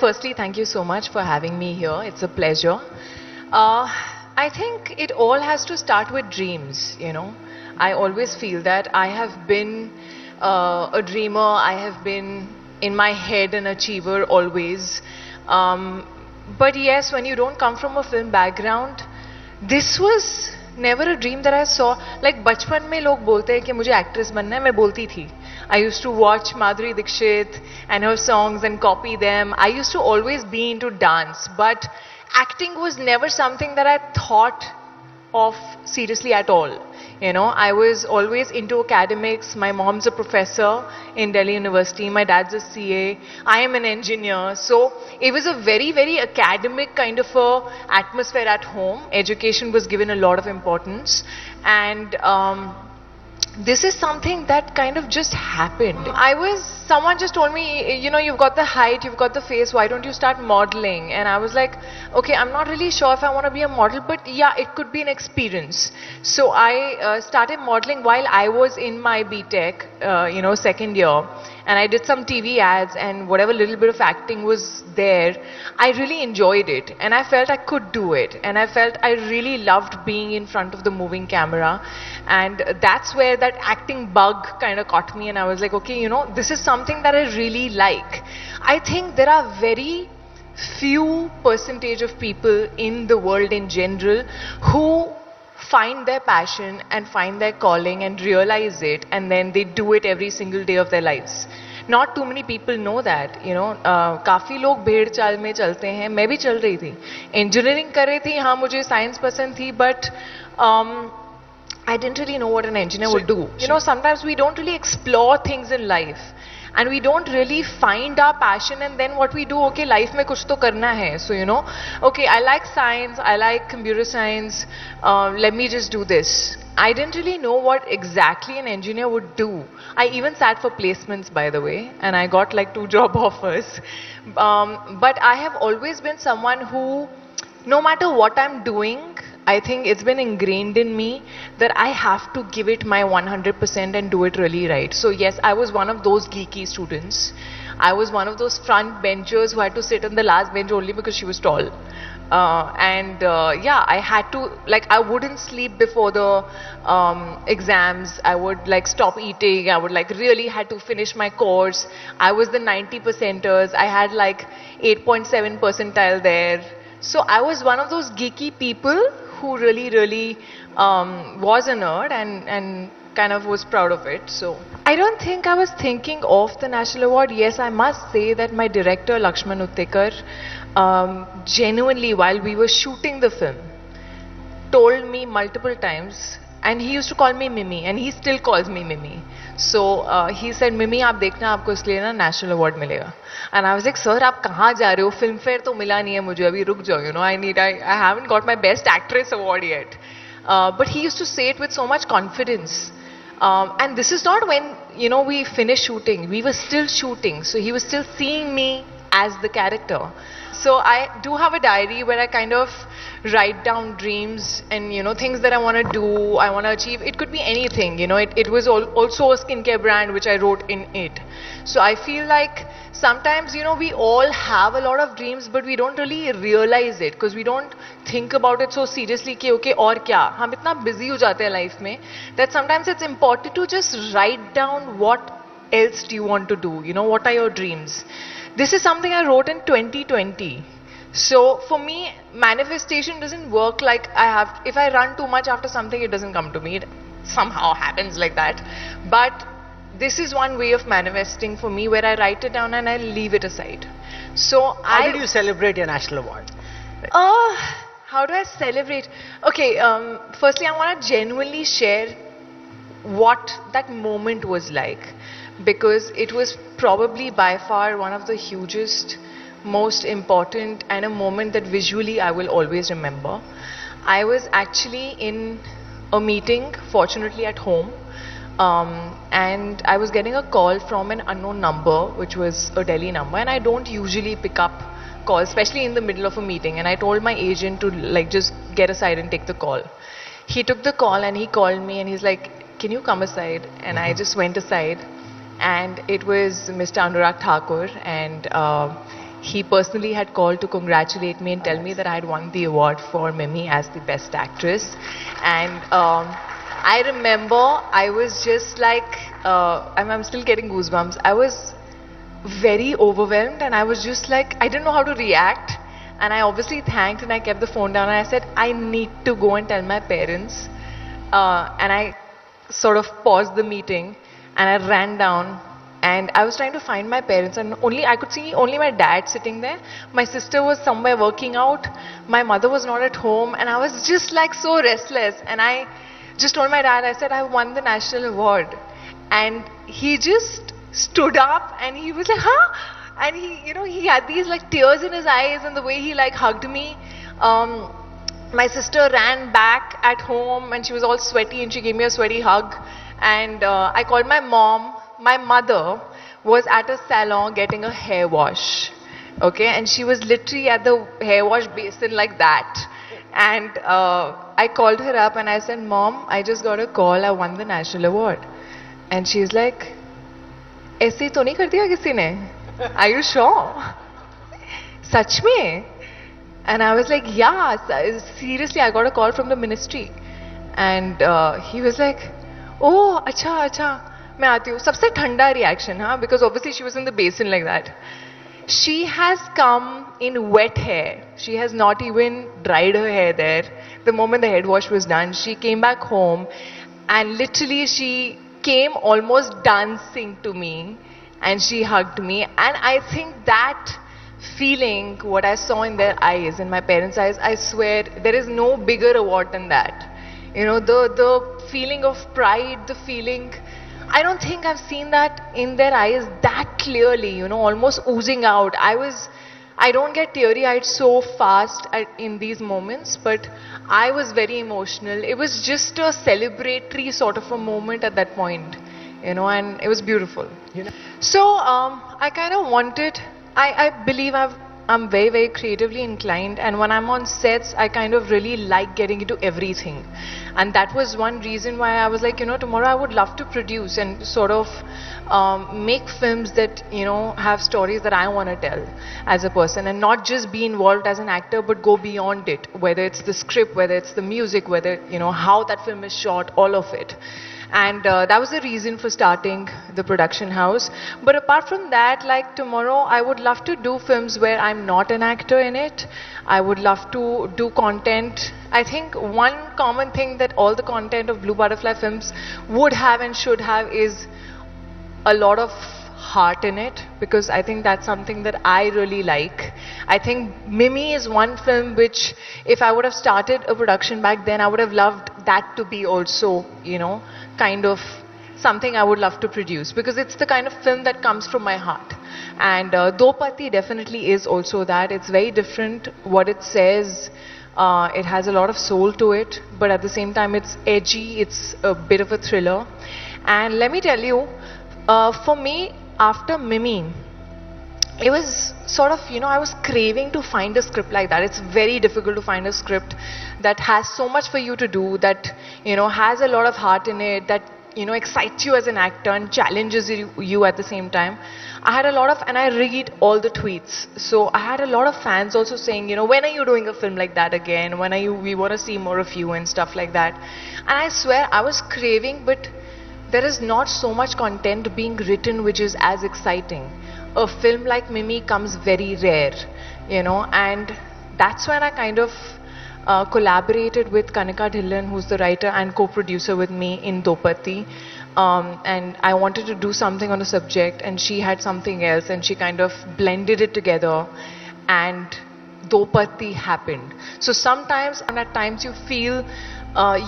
firstly, thank you so much for having me here. It's a pleasure. Uh, I think it all has to start with dreams. I always feel that I have been a dreamer, I have been in my head an achiever always. Um, but yes, when you don't come from a film background, this was never a dream that I saw. Like बचपन में लोग बोलते हैं कि मुझे actress बनना है, मैं बोलती थी. I used to watch Madhuri Dixit and her songs and copy them. I used to always be into dance, but acting was never something that I thought of seriously at all. I was always into academics. My mom's a professor in Delhi University. My dad's a CA. I am an engineer. So it was a very, very academic kind of a atmosphere at home. Education was given a lot of importance. And this is something that kind of just happened. Someone just told me, you've got the height, you've got the face, why don't you start modeling? And I was like, okay, I'm not really sure if I want to be a model, but yeah, it could be an experience. So I started modeling while I was in my BTech, second year. And I did some TV ads and whatever little bit of acting was there, I really enjoyed it. And I felt I could do it. And I felt I really loved being in front of the moving camera. And that's where that acting bug kind of caught me. And I was like, okay, this is something that I really like. I think there are very few percentage of people in the world in general who find their passion and find their calling and realize it, and then they do it every single day of their lives. Not too many people know that. काफ़ी लोग भेड़ चाल में चलते हैं. मैं भी चल रही थी. Engineering कर रही थी. हाँ, मुझे science पसंद थी, but I didn't really know what an engineer would do. Sometimes we don't really explore things in life. And we don't really find our passion, and then what we do, okay, life mein kuch to karna hai. So, okay, I like science, I like computer science, let me just do this. I didn't really know what exactly an engineer would do. I even sat for placements, by the way, and I got like 2 job offers. But I have always been someone who, no matter what I'm doing, I think it's been ingrained in me that I have to give it my 100% and do it really right. So yes, I was one of those geeky students. I was one of those front benchers who had to sit on the last bench only because she was tall. Yeah, I had to, I wouldn't sleep before the exams. I would stop eating. I would really had to finish my course. I was the 90 percenters. I had 8.7 percentile there. So I was one of those geeky people who really was a nerd and kind of was proud of it. So I don't think I was thinking of the National Award. Yes, I must say that my director Lakshman Uttekar genuinely, while we were shooting the film, told me multiple times, and he used to call me Mimi, and he still calls me Mimi. So he said, Mimi, आप देखना, आपको इसलिए ना National Award मिलेगा. And I was like, sir, आप कहाँ जा रहे हो? Filmfare तो मिला नहीं है मुझे, अभी रुक जाओ. I haven't got my Best Actress award yet. But he used to say it with so much confidence. And this is not when, we finished shooting. We were still shooting. So he was still seeing me as the character. So I do have a diary where I kind of write down dreams and, things that I want to do, I want to achieve. It could be anything, it was also a skincare brand which I wrote in it. So I feel like sometimes, we all have a lot of dreams, but we don't really realize it because we don't think about it so seriously कि okay, और क्या? हम इतना busy हो जाते हैं life में that sometimes it's important to just write down what else do you want to do, what are your dreams. This is something I wrote in 2020. So for me, manifestation doesn't work like if I run too much after something, it doesn't come to me. It somehow happens like that. But this is one way of manifesting for me where I write it down and I leave it aside. So how did you celebrate your National Award? How do I celebrate? Okay, firstly, I want to genuinely share what that moment was like, because it was probably by far one of the hugest, most important, and a moment that visually I will always remember. I was actually in a meeting, fortunately at home, and I was getting a call from an unknown number, which was a Delhi number, and I don't usually pick up calls, especially in the middle of a meeting, and I told my agent to just get aside and take the call. He took the call and he called me and he's like, can you come aside? And I just went aside, and it was Mr. Anurag Thakur, and he personally had called to congratulate me and tell me that I had won the award for Mimi as the best actress. And I remember I was just like, I'm still getting goosebumps. I was very overwhelmed and I was just like, I didn't know how to react. And I obviously thanked and I kept the phone down and I said, I need to go and tell my parents. And I sort of paused the meeting and I ran down and I was trying to find my parents and I could see only my dad sitting there. My sister was somewhere working out. My mother was not at home and I was just like so restless. And I just told my dad, I said, I won the national award. And he just stood up and he was like, huh? And he had these like tears in his eyes and the way he like hugged me. My sister ran back at home and she was all sweaty and she gave me a sweaty hug. And I called my mom. My mother was at a salon getting a hair wash. Okay, and she was literally at the hair wash basin like that. And I called her up and I said, Mom, I just got a call, I won the national award. And she's like, ऐसे तो नहीं कर दिया किसी ने? Are you sure? Sach mein? And I was like, yeah, seriously, I got a call from the ministry. And he was like, oh, acha, मैं आती हूँ. सबसे ठंडा reaction, huh? Because obviously she was in the basin like that. She has come in wet hair. She has not even dried her hair there. The moment the head wash was done, she came back home and literally she came almost dancing to me and she hugged me. And I think that feeling, what I saw in their eyes, in my parents' eyes, I swear there is no bigger award than that. You know, the feeling of pride, the feeling, I don't think I've seen that in their eyes that clearly, you know, almost oozing out. I don't get teary-eyed so fast in these moments, but I was very emotional. It was just a celebratory sort of a moment at that point, you know, and it was beautiful. You know, So I kind of wanted, I believe I'm very, very creatively inclined, and when I'm on sets, I kind of really like getting into everything. And that was one reason why I was like, you know, tomorrow I would love to produce and sort of make films that, you know, have stories that I want to tell as a person and not just be involved as an actor, but go beyond it, whether it's the script, whether it's the music, whether, you know, how that film is shot, all of it. And that was the reason for starting the production house. But apart from that, like tomorrow, I would love to do films where I'm not an actor in it. I would love to do content. I think one common thing that all the content of Blue Butterfly films would have and should have is a lot of heart in it, because I think that's something that I really like. I think Mimi is one film which, if I would have started a production back then, I would have loved that to be also, you know, kind of something I would love to produce, because it's the kind of film that comes from my heart. And Dopati definitely is also that. It's very different what it says. It has a lot of soul to it, but at the same time it's edgy, it's a bit of a thriller. And let me tell you, for me, after Mimi, it was sort of, you know, I was craving to find a script like that. It's very difficult to find a script that has so much for you to do, that, you know, has a lot of heart in it, that, you know, excites you as an actor and challenges you at the same time. I had a lot of, and I read all the tweets. So I had a lot of fans also saying, you know, when are you doing a film like that again? When are you, we want to see more of you and stuff like that. And I swear I was craving, but there is not so much content being written which is as exciting. A film like Mimi comes very rare, you know, and that's when I kind of collaborated with Kanika Dhillon, who's the writer and co-producer with me in Dopati. And I wanted to do something on the subject, and she had something else, and she kind of blended it together, and Dopati happened. So sometimes, and at times you feel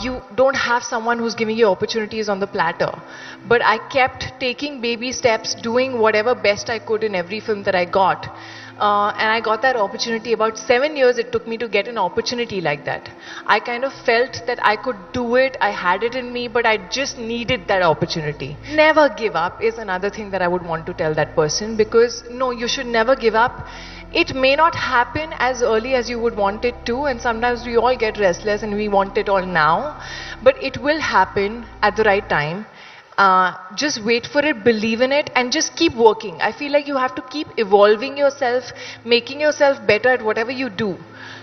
you don't have someone who's giving you opportunities on the platter. But I kept taking baby steps, doing whatever best I could in every film that I got. And I got that opportunity. About 7 years it took me to get an opportunity like that. I kind of felt that I could do it, I had it in me, but I just needed that opportunity. Never give up is another thing that I would want to tell that person, because no, you should never give up. It may not happen as early as you would want it to, and sometimes we all get restless and we want it all now, but it will happen at the right time. Just wait for it, believe in it, and just keep working. I feel like you have to keep evolving yourself, making yourself better at whatever you do.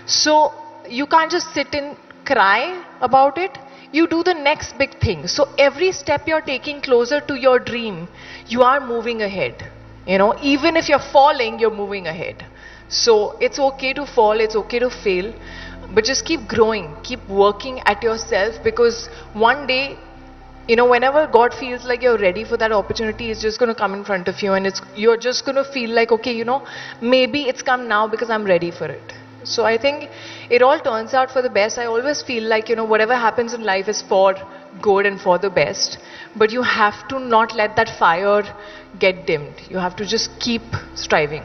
So you can't just sit and cry about it. You do the next big thing. So every step you're taking closer to your dream, you are moving ahead. You know, even if you're falling, you're moving ahead. So it's okay to fall, it's okay to fail, but just keep growing, keep working at yourself, because one day, you know, whenever God feels like you're ready for that opportunity, it's just going to come in front of you, and you're just going to feel like, okay, you know, maybe it's come now because I'm ready for it. So I think it all turns out for the best. I always feel like, you know, whatever happens in life is for good and for the best, but you have to not let that fire get dimmed. You have to just keep striving.